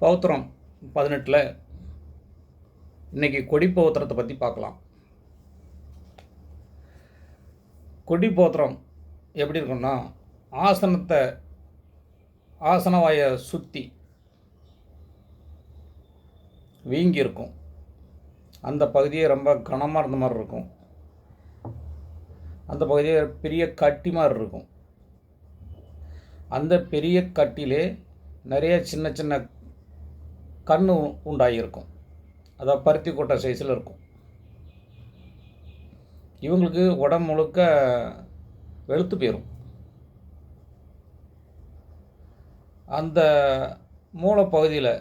பௌத்திரம் 18ல் இன்றைக்கி கொடி பௌத்திரத்தை பற்றி பார்க்கலாம். கொடி பௌத்திரம் எப்படி இருக்குன்னா, ஆசன வாயை சுற்றி வீங்கி இருக்கும். அந்த பகுதியே ரொம்ப கனமாக இருந்த மாதிரி இருக்கும். அந்த பகுதியே பெரிய கட்டி மாதிரி இருக்கும். அந்த பெரிய கட்டிலே நிறைய சின்ன சின்ன கண் உண்டாகியிருக்கும். அதாவது பருத்தி கொட்டை சைஸில் இருக்கும். இவங்களுக்கு உடம்பு முழுக்க வெளுத்து போயிடும். அந்த மூளைப்பகுதியில்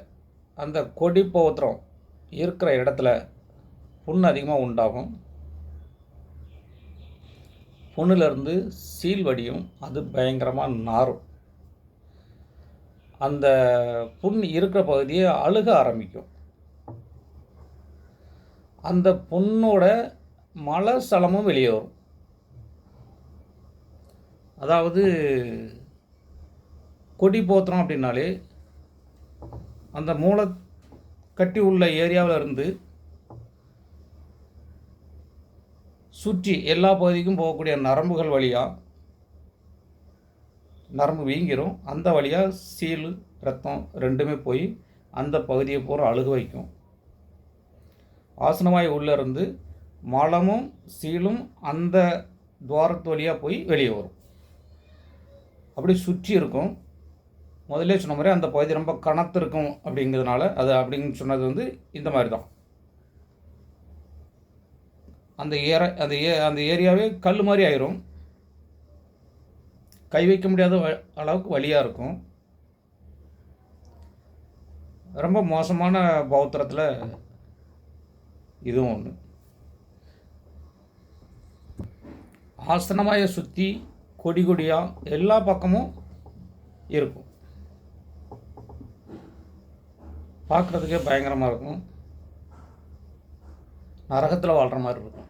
அந்த கொடி பௌத்திரம் இருக்கிற இடத்துல புண் அதிகமாக உண்டாகும். புண்ணிலிருந்து சீல் வடியும். அது பயங்கரமாக நாரும். அந்த புண் இருக்கிற பகுதியை அழுக ஆரம்பிக்கும். அந்த புண்ணோட மலசலமும் வெளியே வரும். அதாவது கொடி பௌத்திரம் அப்படின்னாலே அந்த மூளை கட்டி உள்ள ஏரியாவில் இருந்து சுற்றி எல்லா பகுதிக்கும் போகக்கூடிய நரம்புகள் வழியாக நரம்பு வீங்கிரும். அந்த வழியாக சீல் ரத்தம் ரெண்டுமே போய் அந்த பகுதியை பூரா அழுக வைக்கும். ஆசனவாய் உள்ளே இருந்து மலமும் சீலும் அந்த துவாரத்து வழியாக போய் வெளியே வரும். அப்படி சுற்றி இருக்கும். முதல்ல சொன்ன மாதிரி அந்த பகுதி ரொம்ப கனத்து இருக்கும். அப்படிங்கிறதுனால அது அப்படின்னு சொன்னது இந்த மாதிரி தான். அந்த ஏரியாவே கல் மாதிரி ஆயிரும். கை வைக்க முடியாத அளவுக்கு வலியாக இருக்கும். ரொம்ப மோசமான பௌத்திரத்தில் இதுவும் ஒன்று. ஆசனமாயை சுற்றி கொடி கொடியாக எல்லா பக்கமும் இருக்கும். பார்க்குறதுக்கே பயங்கரமாக இருக்கும். நரகத்தில் வாழ்கிற மாதிரி இருக்கும்.